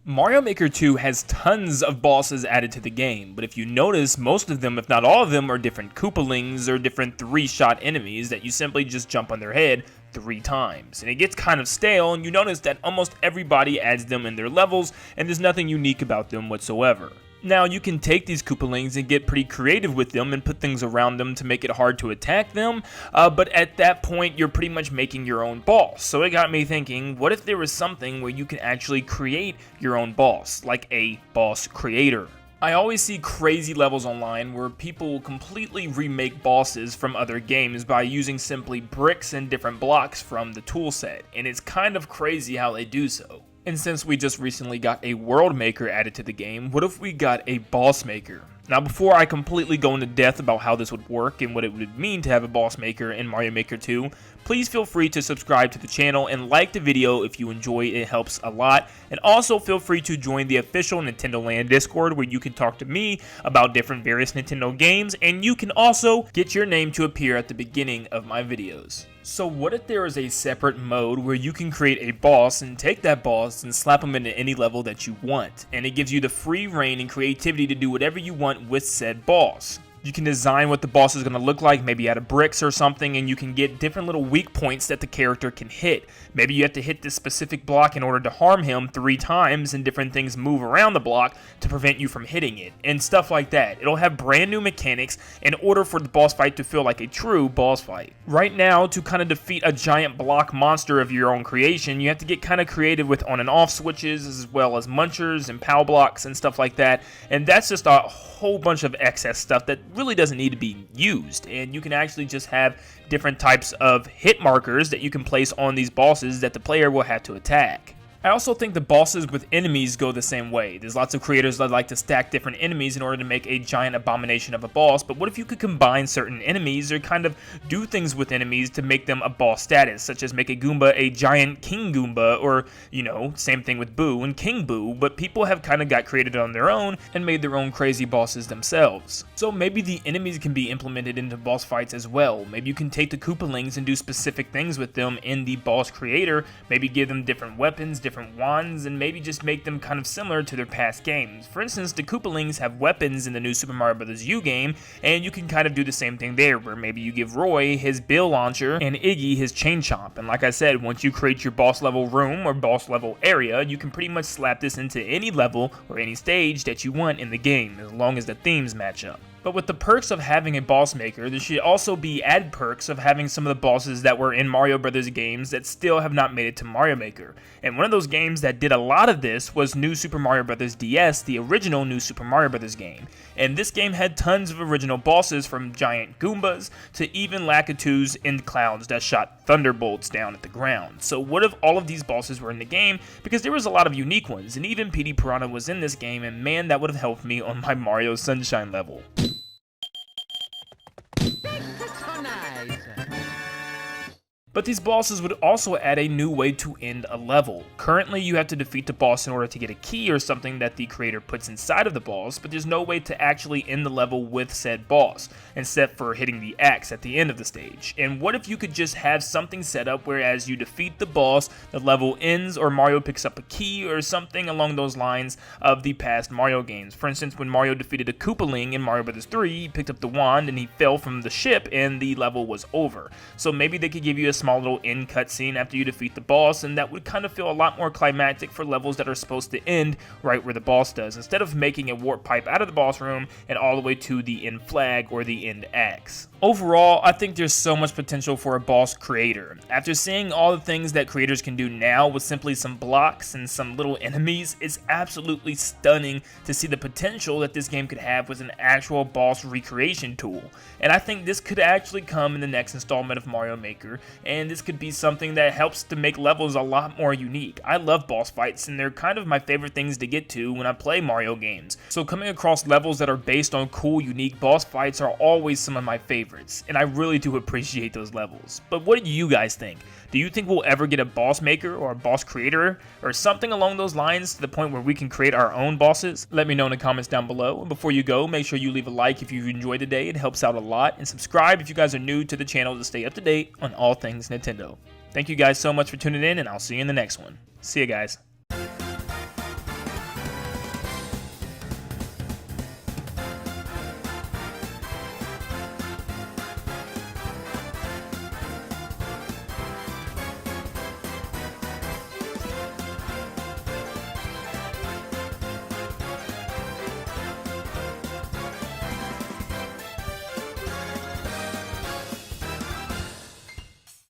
Mario Maker 2 has tons of bosses added to the game, but if you notice, most of them, if not all of them, are different Koopalings or different 3-shot enemies that you simply just jump on their head 3 times. And it gets kind of stale, and you notice that almost everybody adds them in their levels, and there's nothing unique about them whatsoever. Now, you can take these Koopalings and get pretty creative with them and put things around them to make it hard to attack them, but at that point, you're pretty much making your own boss. So it got me thinking, what if there was something where you can actually create your own boss, like a boss creator? I always see crazy levels online where people completely remake bosses from other games by using simply bricks and different blocks from the toolset, and it's kind of crazy how they do so. And since we just recently got a world maker added to the game, what if we got a boss maker? Now, before I completely go into depth about how this would work and what it would mean to have a boss maker in Mario Maker 2, please feel free to subscribe to the channel and like the video if you enjoy it helps a lot. And also feel free to join the official Nintendo Land Discord where you can talk to me about different various Nintendo games, and you can also get your name to appear at the beginning of my videos. So what if there is a separate mode where you can create a boss and take that boss and slap them into any level that you want, and it gives you the free reign and creativity to do whatever you want with said boss. You can design what the boss is going to look like, maybe out of bricks or something, and you can get different little weak points that the character can hit. Maybe you have to hit this specific block in order to harm him 3 times, and different things move around the block to prevent you from hitting it, and stuff like that. It'll have brand new mechanics in order for the boss fight to feel like a true boss fight. Right now, to kind of defeat a giant block monster of your own creation, you have to get kind of creative with on and off switches, as well as munchers and POW blocks and stuff like that, and that's just a whole bunch of excess stuff that really doesn't need to be used, and you can actually just have different types of hit markers that you can place on these bosses that the player will have to attack. I also think the bosses with enemies go the same way. There's lots of creators that like to stack different enemies in order to make a giant abomination of a boss, but what if you could combine certain enemies or kind of do things with enemies to make them a boss status, such as make a Goomba a giant King Goomba, or, you know, same thing with Boo and King Boo, but people have kind of got created on their own and made their own crazy bosses themselves. So maybe the enemies can be implemented into boss fights as well. Maybe you can take the Koopalings and do specific things with them in the boss creator, maybe give them different weapons, different wands, and maybe just make them kind of similar to their past games. For instance, the Koopalings have weapons in the new Super Mario Bros. U game, and you can kind of do the same thing there, where maybe you give Roy his bill launcher and Iggy his chain chomp. And like I said, once you create your boss level room or boss level area, you can pretty much slap this into any level or any stage that you want in the game, as long as the themes match up. But with the perks of having a boss maker, there should also be added perks of having some of the bosses that were in Mario Bros. Games that still have not made it to Mario Maker. And one of those games that did a lot of this was New Super Mario Bros. DS, the original New Super Mario Bros. Game. And this game had tons of original bosses, from giant Goombas to even Lakitus in clouds that shot thunderbolts down at the ground. So what if all of these bosses were in the game? Because there was a lot of unique ones, and even Petey Piranha was in this game, and man, that would have helped me on my Mario Sunshine level. But these bosses would also add a new way to end a level. Currently, you have to defeat the boss in order to get a key or something that the creator puts inside of the boss, but there's no way to actually end the level with said boss, except for hitting the axe at the end of the stage. And what if you could just have something set up where as you defeat the boss, the level ends, or Mario picks up a key or something along those lines of the past Mario games. For instance, when Mario defeated a Koopaling in Mario Bros. 3, he picked up the wand and he fell from the ship and the level was over. So maybe they could give you a small little end cutscene after you defeat the boss, and that would kind of feel a lot more climactic for levels that are supposed to end right where the boss does, instead of making a warp pipe out of the boss room and all the way to the end flag or the end axe. Overall, I think there's so much potential for a boss creator. After seeing all the things that creators can do now with simply some blocks and some little enemies, it's absolutely stunning to see the potential that this game could have with an actual boss recreation tool. And I think this could actually come in the next installment of Mario Maker, and this could be something that helps to make levels a lot more unique. I love boss fights, and they're kind of my favorite things to get to when I play Mario games. So coming across levels that are based on cool, unique boss fights are always some of my favorites, and I really do appreciate those levels. But what do you guys think? Do you think we'll ever get a boss maker or a boss creator or something along those lines to the point where we can create our own bosses? Let me know in the comments down below. And before you go, make sure you leave a like if you enjoyed today. It helps out a lot. And subscribe if you guys are new to the channel to stay up to date on all things Nintendo. Thank you guys so much for tuning in, and I'll see you in the next one. See you guys.